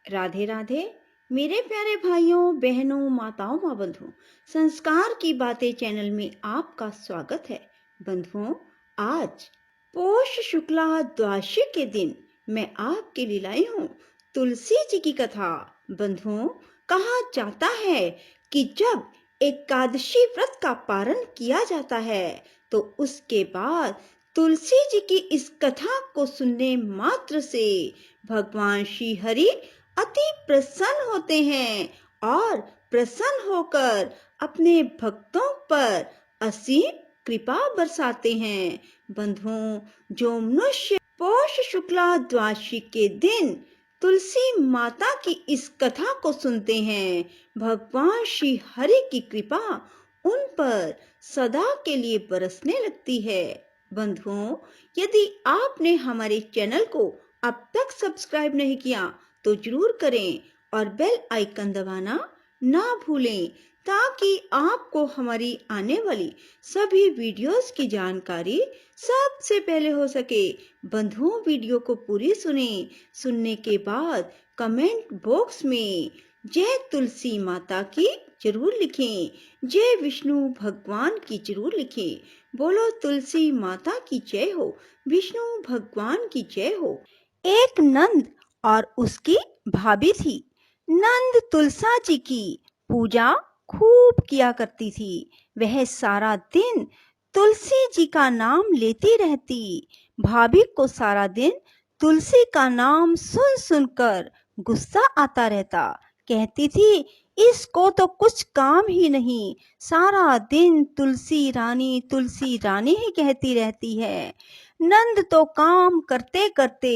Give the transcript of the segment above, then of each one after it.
राधे राधे। मेरे प्यारे भाइयों बहनों माताओं माँ बंधुओं, संस्कार की बातें चैनल में आपका स्वागत है। बंधुओं, आज पौष शुक्ला द्वादशी के दिन मैं आपके लिए लाई हूँ तुलसी जी की कथा। बंधुओं, कहा जाता है कि जब एकादशी व्रत का पारण किया जाता है तो उसके बाद तुलसी जी की इस कथा को सुनने मात्र से भगवान श्री हरि अति प्रसन्न होते हैं और प्रसन्न होकर अपने भक्तों पर असीम कृपा बरसाते हैं। बंधुओं, जो मनुष्य पौष शुक्ला द्वादशी के दिन तुलसी माता की इस कथा को सुनते हैं, भगवान श्री हरि की कृपा उन पर सदा के लिए बरसने लगती है। बंधुओं, यदि आपने हमारे चैनल को अब तक सब्सक्राइब नहीं किया तो जरूर करें और बेल आइकन दबाना ना भूलें ताकि आपको हमारी आने वाली सभी वीडियोस की जानकारी सबसे पहले हो सके। बंधुओं, वीडियो को पूरी सुनें। सुनने के बाद कमेंट बॉक्स में जय तुलसी माता की जरूर लिखें, जय विष्णु भगवान की जरूर लिखें। बोलो तुलसी माता की जय हो, विष्णु भगवान की जय हो। एक नंद और उसकी भाभी थी। नंद तुलसा जी की पूजा खूब किया करती थी। वह सारा दिन तुलसी जी का नाम लेती रहती। भाभी को सारा दिन तुलसी का नाम सुन सुनकर गुस्सा आता रहता। कहती थी, इसको तो कुछ काम ही नहीं, सारा दिन तुलसी रानी ही कहती रहती है। नंद तो काम करते करते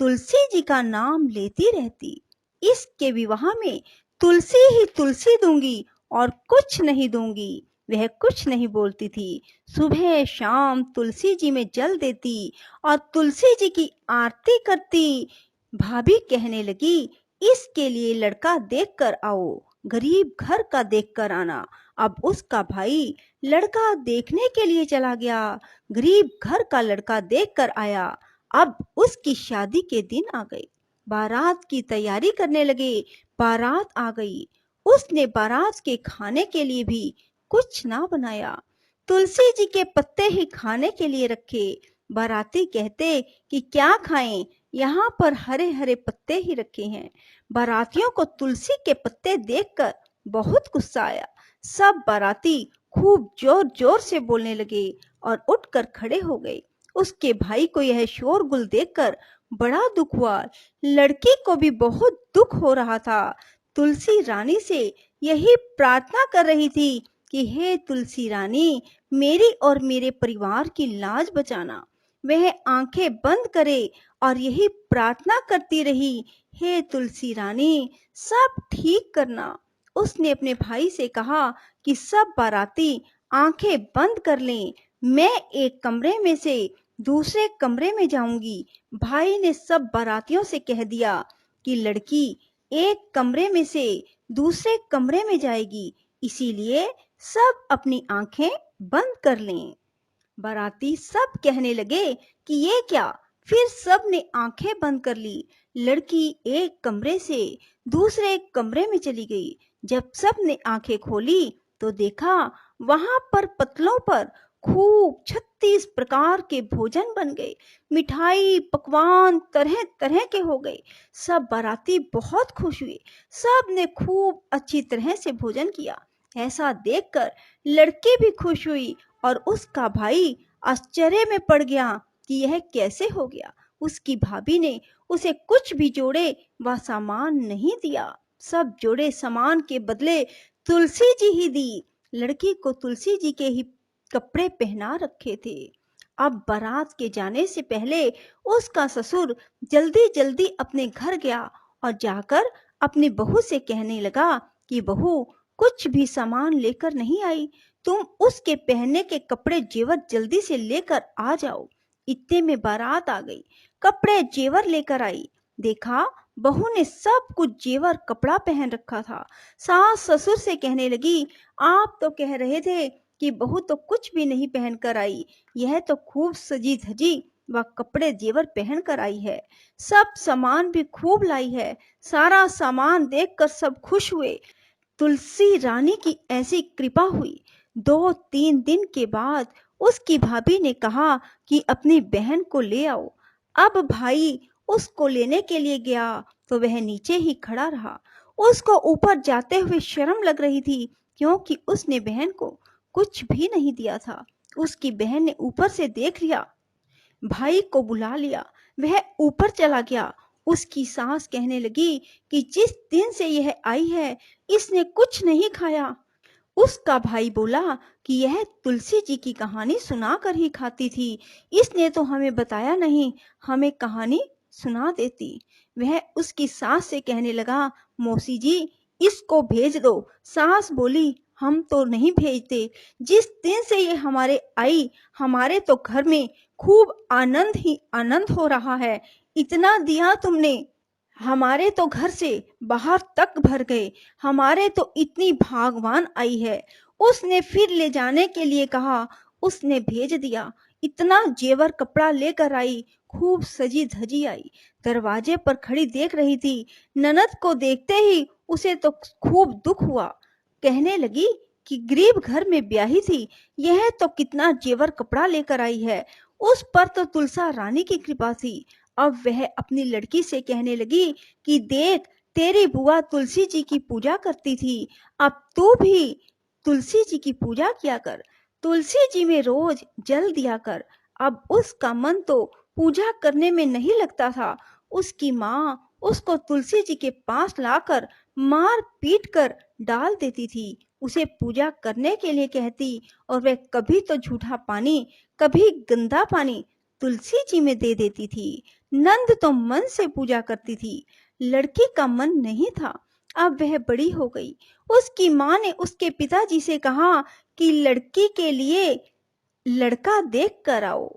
तुलसी जी का नाम लेती रहती। इसके विवाह में तुलसी ही तुलसी दूंगी और कुछ नहीं दूंगी, वह कुछ नहीं बोलती थी। सुबह शाम तुलसी जी में जल देती और तुलसी जी की आरती करती। भाभी कहने लगी, इसके लिए लड़का देख कर आओ, गरीब घर का देख कर आना। अब उसका भाई लड़का देखने के लिए चला गया। गरीब घर का लड़का देख कर आया। अब उसकी शादी के दिन आ गए। बारात की तैयारी करने लगे। बारात आ गई। उसने बारात के खाने के लिए भी कुछ ना बनाया। तुलसी जी के पत्ते ही खाने के लिए रखे। बाराती कहते कि क्या खाएं, यहाँ पर हरे हरे पत्ते ही रखे हैं। बारातियों को तुलसी के पत्ते देखकर बहुत गुस्सा आया। सब बाराती खूब जोर जोर से बोलने लगे और उठकर खड़े हो गए। उसके भाई को यह शोरगुल देखकर बड़ा दुख हुआ। लड़की को भी बहुत दुख हो रहा था। तुलसी रानी से यही प्रार्थना कर रही थी कि हे तुलसी रानी, मेरी और मेरे परिवार की लाज बचाना। वह आंखें बंद करे और यही प्रार्थना करती रही, हे तुलसी रानी, सब ठीक करना। उसने अपने भाई से कहा कि सब बाराती आंखें बंद कर लें, मैं एक कमरे में से दूसरे कमरे में जाऊंगी। भाई ने सब बारातियों से कह दिया कि लड़की एक कमरे में से दूसरे कमरे में जाएगी, इसीलिए सब अपनी आंखें बंद कर लें। बाराती सब कहने लगे कि ये क्या, फिर सब ने आंखें बंद कर ली। लड़की एक कमरे से दूसरे कमरे में चली गई। जब सब ने आंखें खोली तो देखा वहां पर पतलों पर खूब 36 प्रकार के भोजन बन गए। मिठाई पकवान तरह तरह के हो गए। सब बाराती बहुत खुश हुए। सब ने खूब अच्छी तरह से भोजन किया। ऐसा देखकर लड़की भी खुश हुई और उसका भाई आश्चर्य में पड़ गया कि यह कैसे हो गया। उसकी भाभी ने उसे कुछ भी जोड़े व सामान नहीं दिया। सब जोड़े सामान के बदले तुलसी जी ही दी। लड़की को तुलसी जी के ही कपड़े पहना रखे थे। अब बारात के जाने से पहले उसका ससुर जल्दी जल्दी अपने घर गया और जाकर अपनी बहू से कहने लगा कि बहू, कुछ भी सामान लेकर नहीं आई, तुम उसके पहनने के कपड़े जेवर जल्दी से लेकर आ जाओ। इतने में बारात आ गई, कपड़े जेवर लेकर आई। देखा बहू ने सब कुछ जेवर कपड़ा पहन रखा था। सास ससुर से कहने लगी, आप तो कह रहे थे कि बहू तो कुछ भी नहीं पहन कर आई, यह तो खूब सजी धजी वह कपड़े जेवर पहन कर आई है, सब सामान भी खूब लाई है। सारा सामान देखकर सब खुश हुए। तुलसी रानी की ऐसी कृपा हुई। 2-3 दिन के बाद उसकी भाभी ने कहा कि अपनी बहन को ले आओ। अब भाई उसको लेने के लिए गया तो वह नीचे ही खड़ा रहा। उसको ऊपर जाते हुए शर्म लग रही थी, क्योंकि उसने बहन को कुछ भी नहीं दिया था। उसकी बहन ने ऊपर से देख लिया, भाई को बुला लिया, वह ऊपर चला गया। उसकी सास कहने लगी कि जिस दिन से यह आई है इसने कुछ नहीं खाया। उसका भाई बोला कि यह तुलसी जी की कहानी सुना कर ही खाती थी, इसने तो हमें बताया नहीं, हमें कहानी सुना देती। वह उसकी सास से कहने लगा, मौसी जी इसको भेज दो। सास बोली, हम तो नहीं भेजते, जिस दिन से ये हमारे आई हमारे तो घर में खूब आनंद ही आनंद हो रहा है। इतना दिया तुमने, हमारे तो घर से बाहर तक भर गए, हमारे तो इतनी भागवान आई है। उसने फिर ले जाने के लिए कहा, उसने भेज दिया। इतना जेवर कपड़ा लेकर आई, खूब सजी धजी आई। दरवाजे पर खड़ी देख रही थी। ननद को देखते ही उसे तो खूब दुख हुआ। कहने लगी कि गरीब घर में ब्याही थी, यह तो कितना जेवर कपड़ा लेकर आई है। उस पर तो तुलसा रानी की कृपा थी। अब वह अपनी लड़की से कहने लगी कि देख, तेरी बुआ तुलसी जी की पूजा करती थी, अब तू भी तुलसी जी की पूजा किया कर, तुलसी जी में रोज जल दिया कर। अब उसका मन तो पूजा करने में नहीं लगता था। उसकी माँ उसको तुलसी जी के पास लाकर मार पीट कर डाल देती थी, उसे पूजा करने के लिए कहती, और वह कभी तो झूठा पानी, कभी गंदा पानी तुलसी जी में दे देती थी। नंद तो मन से पूजा करती थी, लड़की का मन नहीं था। अब वह बड़ी हो गई। उसकी माँ ने उसके पिताजी से कहा कि लड़की के लिए लड़का देख कर आओ,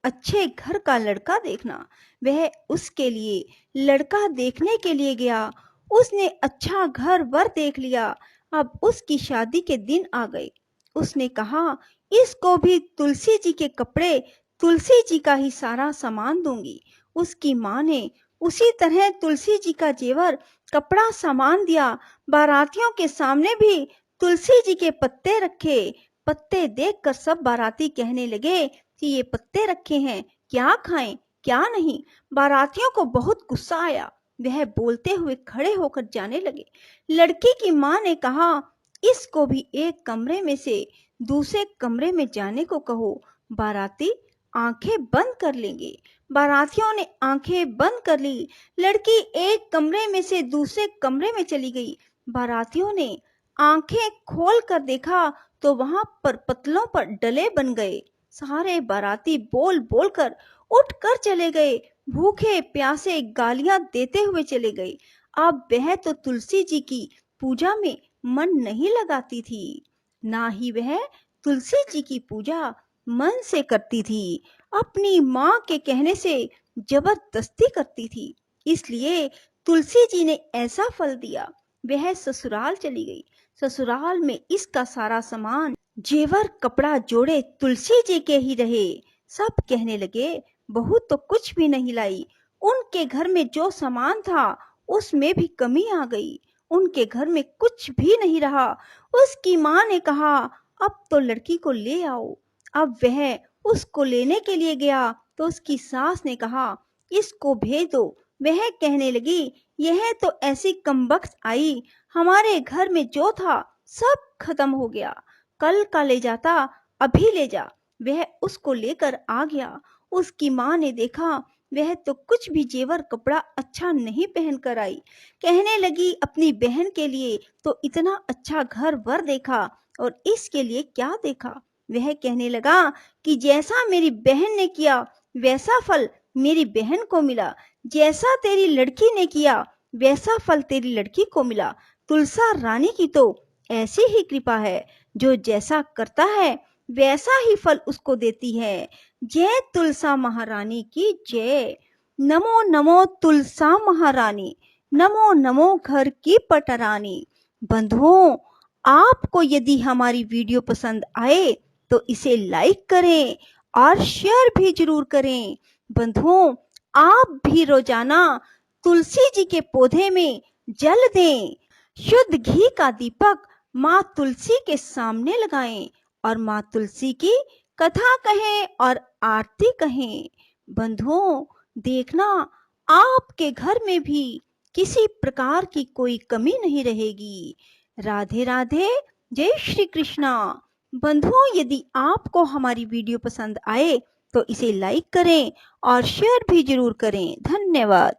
अच्छे घर का लड़का देखना। वह उसके लिए लड़का देखने के लिए गया। उसने अच्छा घर वर देख लिया। अब उसकी शादी के दिन आ गए। उसने कहा, इसको भी तुलसी जी के कपड़े, तुलसी जी का ही सारा सामान दूंगी। उसकी माँ ने उसी तरह तुलसी जी का जेवर, कपड़ा, सामान दिया। बारातियों के सामने भी तुलसी जी के पत्ते रखे। पत्ते देखकर सब बाराती कहने लगे कि ये पत्ते रखे हैं, क्या खाएं क्या नहीं। बारातियों को बहुत गुस्सा आया। वह बोलते हुए खड़े होकर जाने लगे। लड़की की माँ ने कहा, इसको भी एक कमरे में से दूसरे कमरे में जाने को कहो, बाराती आंखें बंद कर लेंगे। बारातियों ने आंखें बंद कर ली। लड़की एक कमरे में से दूसरे कमरे में चली गई। बारातियों ने आंखें खोल कर देखा तो वहां पर पतलों पर डले बन गए। सारे बाराती बोल बोल कर उठ कर चले गए। भूखे प्यासे गालियां देते हुए चले गए। अब वह तो तुलसी जी की पूजा में मन नहीं लगाती थी, ना ही वह तुलसी जी की पूजा मन से करती थी, अपनी माँ के कहने से जबरदस्ती करती थी। इसलिए तुलसी जी ने ऐसा फल दिया। वह ससुराल चली गई। ससुराल में इसका सारा सामान, जेवर, कपड़ा, जोड़े तुलसी जी के ही रहे। सब कहने लगे, बहू तो कुछ भी नहीं लाई। उनके घर में जो सामान था उसमें भी कमी आ गई। उनके घर में कुछ भी नहीं रहा। उसकी माँ ने कहा, अब तो लड़की को ले आओ। अब वह उसको लेने के लिए गया तो उसकी सास ने कहा, इसको भेज दो। वह कहने लगी, यह तो ऐसी कमबख्त आई, हमारे घर में जो था सब खत्म हो गया। कल का ले जाता, अभी ले जा। वह उसको लेकर आ गया। उसकी माँ ने देखा वह तो कुछ भी जेवर, कपड़ा अच्छा नहीं पहन कर आई। कहने लगी, अपनी बहन के लिए तो इतना अच्छा घर वर देखा और इसके लिए क्या देखा। वह कहने लगा कि जैसा मेरी बहन ने किया वैसा फल मेरी बहन को मिला, जैसा तेरी लड़की ने किया वैसा फल तेरी लड़की को मिला। तुलसा रानी की तो ऐसी ही कृपा है, जो जैसा करता है वैसा ही फल उसको देती है। जय तुलसा महारानी की जय। नमो नमो तुलसा महारानी, नमो नमो घर की पटरानी। बंधुओं, आपको यदि हमारी वीडियो पसंद आए तो इसे लाइक करें और शेयर भी जरूर करें। बंधुओं, आप भी रोजाना तुलसी जी के पौधे में जल दें। शुद्ध घी का दीपक माँ तुलसी के सामने लगाएं और माँ तुलसी की कथा कहें और आरती कहें। बंधुओं, देखना आपके घर में भी किसी प्रकार की कोई कमी नहीं रहेगी। राधे राधे, जय श्री कृष्णा। बंधुओं, यदि आपको हमारी वीडियो पसंद आए तो इसे लाइक करें और शेयर भी जरूर करें। धन्यवाद।